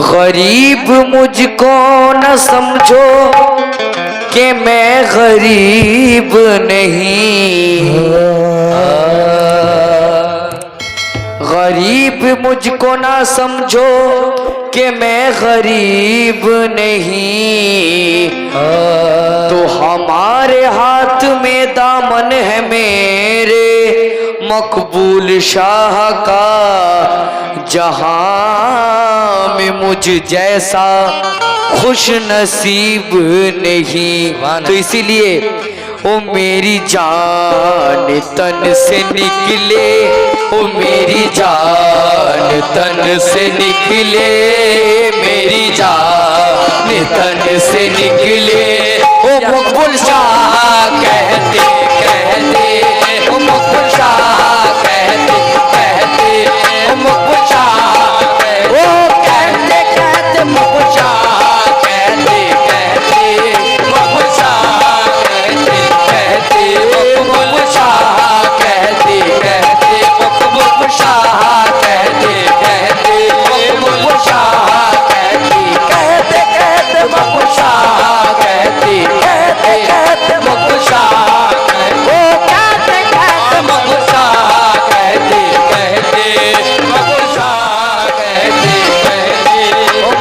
गरीब मुझको न समझो कि मैं गरीब नहीं। गरीब मुझको ना समझो कि मैं गरीब नहीं। तो हमारे हाथ में दामन है मेरे मकबूल शाह का, जहां में मुझ जैसा खुश नसीब नहीं। तो इसीलिए ओ मेरी जान तन से निकले, ओ मेरी जान तन से निकले, मेरी जान तन से निकले। ओ मकबूल शाह कहते कहते, ओ मकबूल शाह कहते कहते, ओ मकबूल शाह कहते, ओ कहते कहते मकबूल शाह कहते कहते, मकबूल शाह कहते कहते, मकबूल शाह कहते कहते, मकबूल शाह कहते कहते, मकबूल शाह कहते कहते कहते, मकबूल शाह कहते कहते कहते, मकबूल शाह कहते कहते, मकबूल शाह कहते कहते, मकबूल शाह कहते कहते,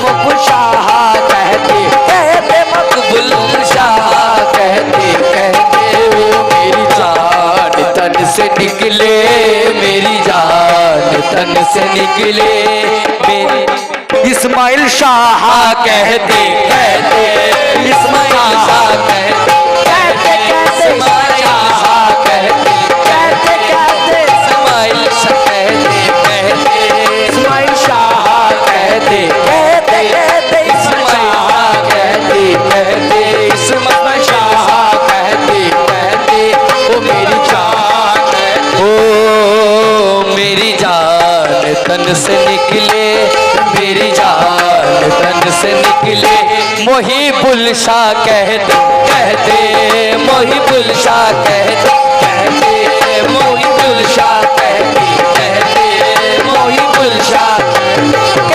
मकबूल शाह कहते कहते, मकबूल शाह कहते कहते। मेरी जान तन से निकले, मेरी जान तन से निकले, मेरी इस्माइल शाह कहते कहते, इस्माइल शाह कहते कहते कहते, इस्माइल शाह कहते कहते कहते, इस्माइल शाह कहते कहते, इस्माइल शाह कहते कहते कहते, इस्माइल कहते कहते, इस्माइल शाह कहते कहते। ओ मेरी जान, ओ मेरी जान तन से निकले, मेरी जान तन से निकले। मोहिबुल शाह कहते कहते, मोहिबुल शाह कहते कहते, मोहिबुल शाह कहते कहते, मोहिबुल शाह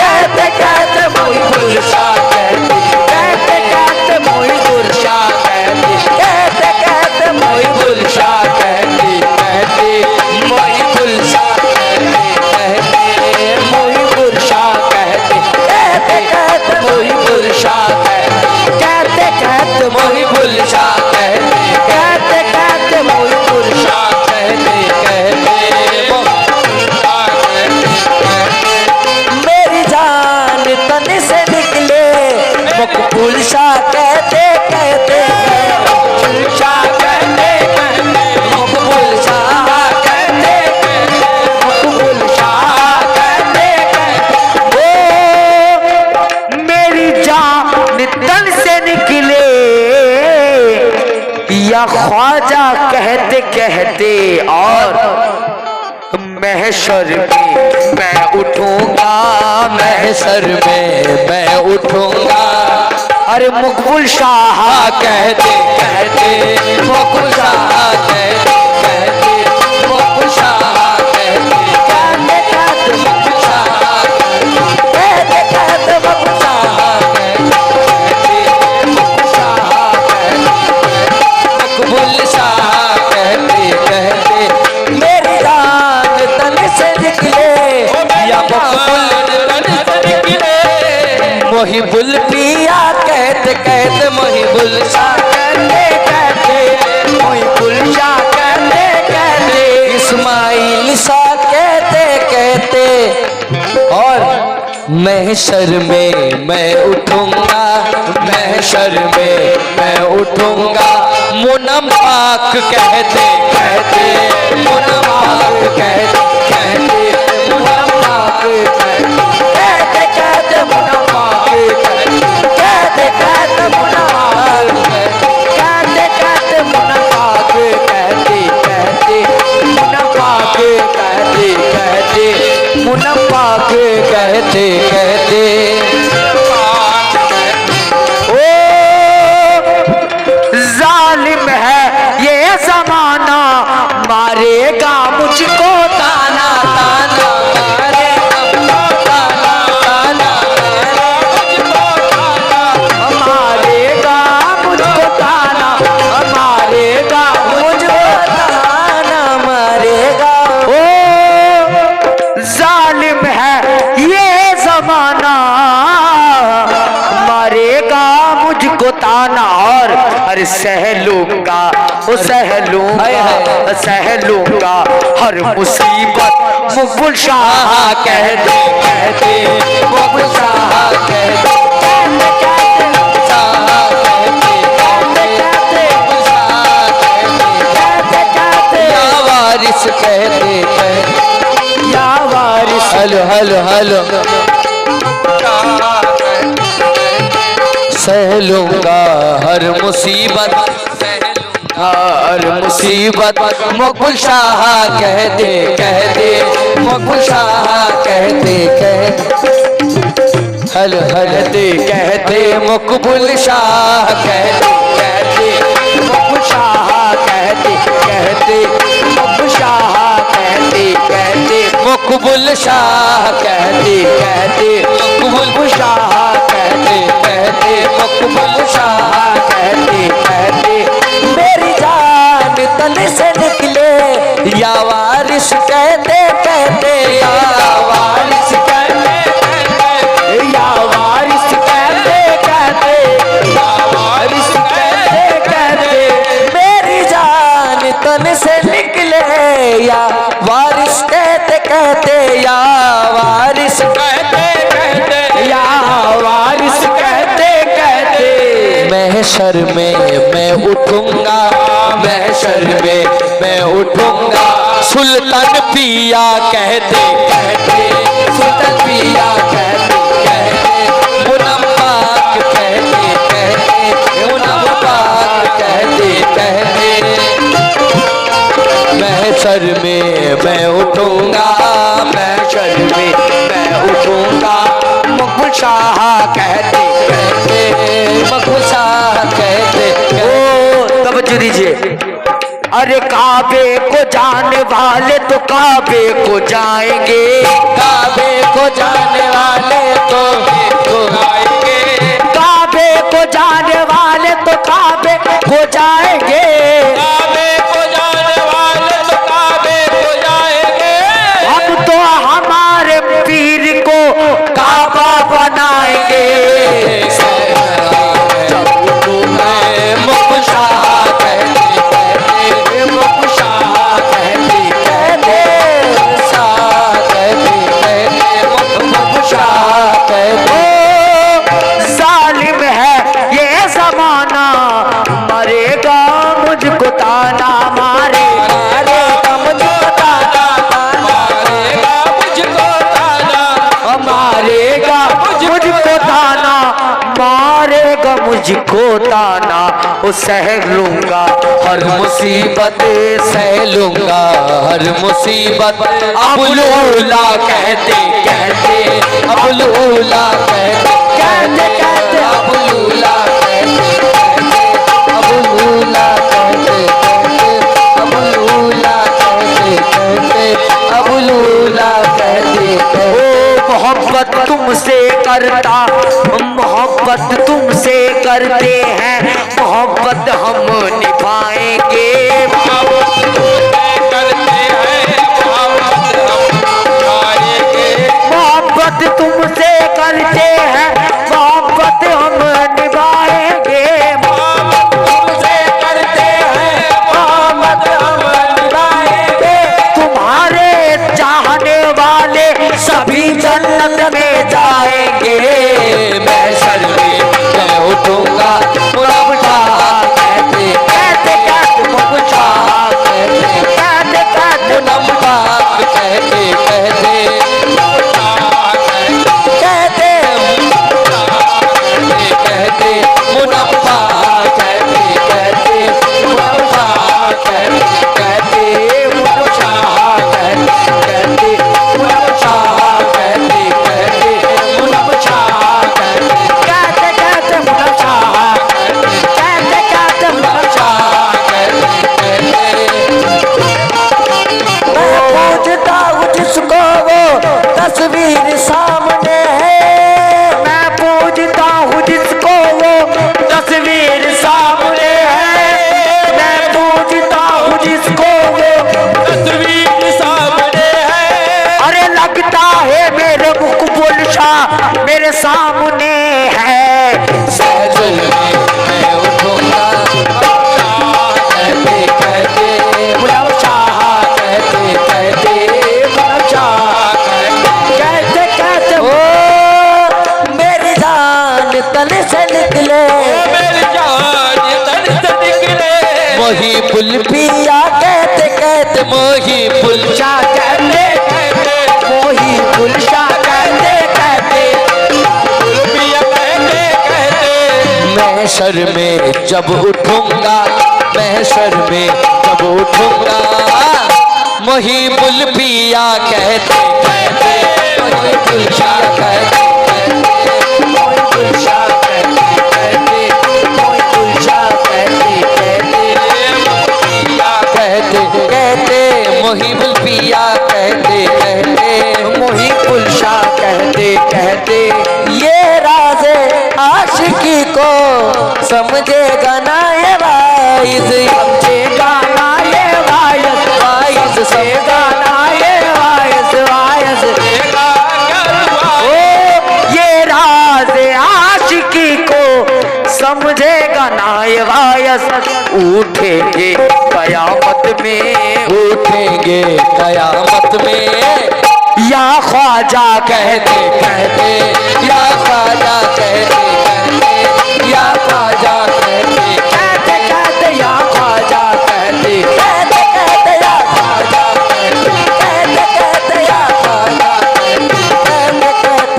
कहते कहते, मोहिबुल शाह कहते कहते कहते, मोहिबुल शाह कहते कहते कहते, मोहिबुल शाह कहते कहते, मोहिबुल शाह कहते कहते, मोहिबुल शाह कहते कहते कहते, मोहिबुल शाह कहते कहते, मोहिबुल शाह कहते कहते कहते, मोहिबुल शाह कहते कहते। मेरी जान तन से निकले, मकबूल शाह कहते कहते, मकबूल शाह कहते कहते, मकबूल शाह कहते कहते, मकबूल शाह कहते कहते। ओ मेरी जान तन से निकले, या ख्वाजा कहते कहते, और महशर में मैं उठूंगा, महशर में मैं उठूंगा। अरे मकबूल शाह कहते कहते, मकबूल शाह कहते कहते, मकबूल शाह कहते कहते कहते, मकबूल शाह कहते कहते, मकबूल शाह कहते कहते, मकबूल शाह कहते, मकबूल शाह कहते कहते। मेरी जान तन से निकले, या मकबूल तन से निकले। मोहिबुल पिया कहते कहते, मोहिबुल शाह कहते कहते, मोहिबुल शाह कहते कहते, इस्माइल शाह कहते कहते। और महशर में मैं उठूंगा, महशर में मैं उठूंगा। मुनम पाक कहते कहते, मुनम पाक कहते कहते, मुनम पाक कहते कहते, मुनम पाक कहते कहते, मुनम पाक कहते कहते, मुनम पाक कहते कहते, मुनम पाक कहते कहते, मुनम पाक कहते कहते। जालिम है ये जमाना, मारेगा मुझको ताना ताना। अरे सहलूंगा ओ सहलूंगा सहलूंगा हर मुसीबत मुगल शाह कहते मुगल शाह कहते कहते या वारिस हलो हलो हलो सहलूंगा हर मुसीबत हर मुसीबत मुगल शाह कहते मुगल शाह कहते हलो हलते कहते मुकबुल शाह कहते मुगल शाह कहते मुगल शाह कहते मुकबुल शाह कहते मुकबुल शाह कहते मुकबुल शाह कहते मेरी जान तन से निकले या वारिस कहते या वारिस कहते या वारिस कहते या वारिस कहते मेरी जान तन से निकले या वारिस कहते या वारिस कहते या वारिस कहते महशर में मैं उठूंगा महशर में मैं उठूंगा सुल्तान पिया कहते सुल्तान पिया कहते मुनम्माक कहते मुनम्माक कहते महशर में मैं उठूंगा महशर में मैं उठूंगा मुगल शाह कहते मुगल शाह कहते ओ तवज्जो दीजिए अरे काबे को जाने वाले तो काबे को जाएंगे काबे को जाने वाले तो आएंगे काबे को जाने वाले तो काबे को जाएंगे काबे को जाने वाले तो काबे को जाएंगे हम तो हमारे पीर को काबा बनाएंगे मुगल शाह कहते मुगल शाह कहते मुगल शाह कहते जालिम है ये जमाना मरेगा मुझको ताना मारेगा मुझको ताना मारेगा मुझको ताना मारेगा मुझको ताना मारेगा मुझको ताना ओ सह लूंगा हर मुसीबत सह लूंगा हर मुसीबत अबुलूला कहते अबुलूला कहते अबुलूला अबुलूला अबुलूला अबुलूला कहते ओ मोहब्बत तुमसे करता मोहब्बत तुमसे करते हैं मोहब्बत हम निभाएंगे मोहब्बत तुमसे करते हैं मोहब्बत हम निभाएंगे मोहब्बत तुमसे करते हैं मोहब्बत हम निभाएंगे तुम्हारे चाहने वाले सभी जन्नत में जाएंगे महशर में मैं उठूंगा मुगल शाह कहते मुगल शाह कहते मुनम्माक कहते कहते मुनम्माक कहते मुगल शाह कहते मुगल शाह कहते मुगल शाह कहते मुगल शाह कहते मुगल शाह कहते मुगल शाह मैं पूछता हूँ जिसको वो तस्वीर सामने है मैं पूछता हूँ जिसको वो तस्वीर सामने है मैं पूछता हूँ जिसको वो तस्वीर सामने है अरे लगता है मेरे मुकबुल शाह मेरे सामने है सहलूंगा मैं उठूंगा महशर में जब उठूंगा, महशर में जब उठूंगा, मोहिबुल पिया कहते कहते, मोहिबुल शाह कहते कहते, मोहिबुल शाह कहते कहते, मोहिबुल शाह कहते कहते, कहते कहते, मोहिबुल पिया कहते कहते, मोहिबुल शाह कहते कहते। ये राज आशिकी को समझेगा ना ये वाइज, समझेगा ना ये वाइज, वाइज समझेगा ना ये वाइज, वाइज। ओ ये राज आशिकी को समझेगा ना ये वाइज, उठेंगे कयामत में, उठेंगे कयामत में, या ख्वाजा कहते कहते, या ख्वाजा कहते कहते, या ख्वाजा कहते कहते कहते, या ख्वाजा कहते कहते कहते, या ख्वाजा कहते कहते कहते,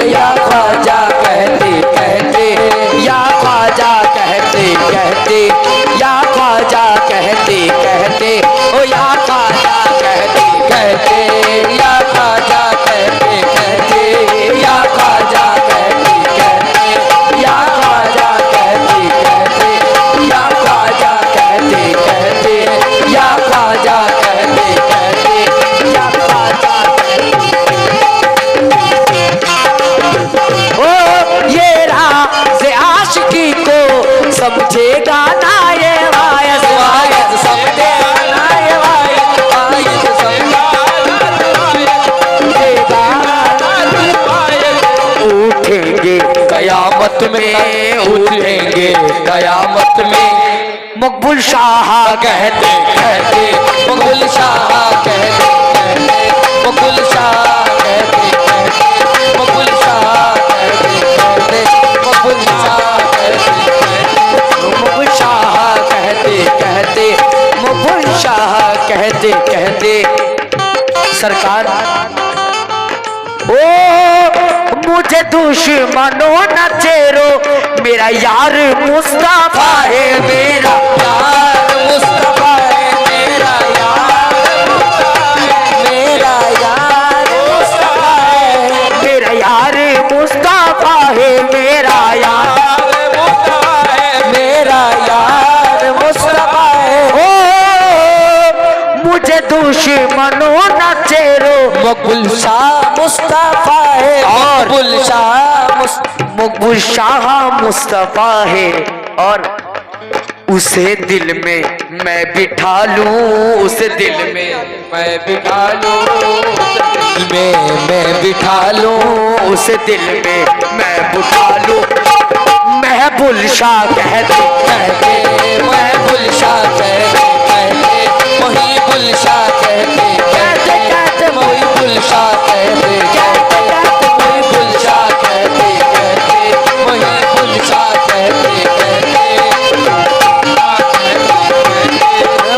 या ख्वाजा कहते कहते कहते, या ख्वाजा कहते कहते, या ख्वाजा कहते कहते, या ख्वाजा कहते कहते, ओ या ख्वाजा कहते कहते, या ख्वाजा कहते कहते, या ख्वाजा कहते कहते, या ख्वाजा कहते कहते, या ख्वाजा कहते कहते, या ख्वाजा कहते कहते, या ख्वाजा कहते। ओ ये राज आशिकी को समझेगा ना ये वायस, वायस समझेगा ना ये वायस, वायस समझेगा। उठेंगे कयामत में, उठेंगे कयामत में, मकबूल शाह कहते कहते, मकबूल शाह कहते कहते, मकबूल शाह कहते कहते, मकबूल शाह कहते कहते, मकबूल शाह कहते कहते, मकबूल शाह कहते कहते, मकबूल शाह कहते कहते। सरकार ओ मुझे दुश्मनों न चेरो, मेरा यार मुस्तफा है, मेरा यार मुस्तफा है, मेरा यार मेरा यार मुस्तफा है, मेरा यार मुस्तफा है, मेरा यार मुस्तफा है, मेरा यार मुस्तफा है। ओ मुझे दुश्मनों न चेरो, मकबूल शाह मुस्तफा है, और मकबूल शाह मुस्तफा है, और उसे दिल में मैं बिठा लूं, उसे दिल में मैं बिठा लूं, दिल में मैं बिठा लूं, उसे दिल में मैं बिठा लूं। महबूल शाह कहते कहते, महबूल शाह कहते कहते, मोहिबुल शाह कहते कहते कहते, मोहिबुल शाह कहते कहते कहते, मोहिबुल शाह कहते कहते, मोहिबुल शाह कहते कहते,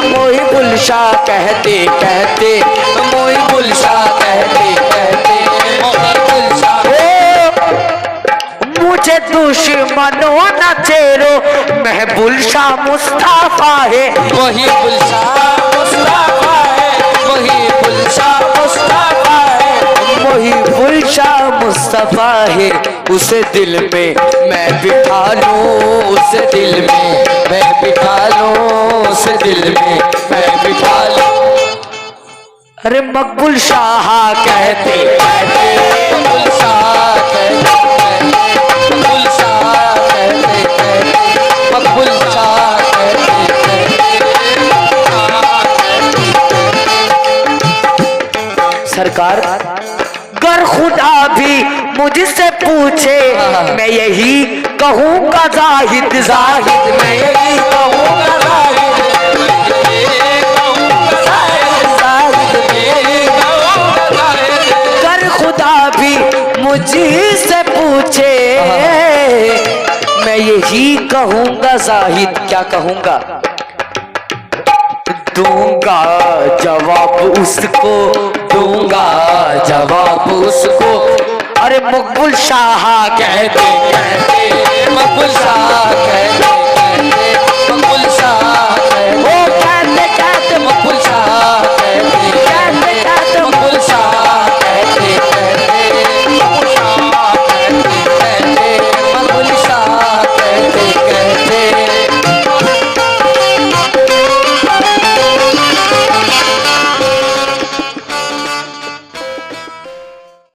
मोहिबुल शाह कहते कहते, मोहिबुल शाह कहते कहते, मोहिबुल शाह। मुझे दुश्मनों न चेरो, महबूल शाह मुस्तफा है, मोहिबुल शाह मुस्तफा है, मोहिबुल शाह मुस्तफा है, मोहिबुल शाह मुस्तफा है, उसे दिल में मैं बिठा लूं, उसे दिल में मैं बिठा लूं, उसे दिल में मैं बिठा लूं। अरे मकबूल शाह कहते कहते, मकबूल शाह कहते कहते, मकबूल शाह कहते कहते, मकबूल शाह कहते कहते। सरकार गर खुदा भी मुझसे पूछे, मैं यही कहूँगा जाहिद, जाहिद मैं यही कहूँगा जाहिद, गर खुदा भी मुझसे पूछे, मैं यही कहूँगा जाहिद। क्या कहूँगा? दूंगा जवाब उसको, दूंगा जवाब उसको। अरे मकबूल शाह कहते कहते, मकबूल शाह कहते कहते मकबूल शाह कहते, ओ कहते कहते मकबूल शाह कहते, कहते कहते मकबूल शाह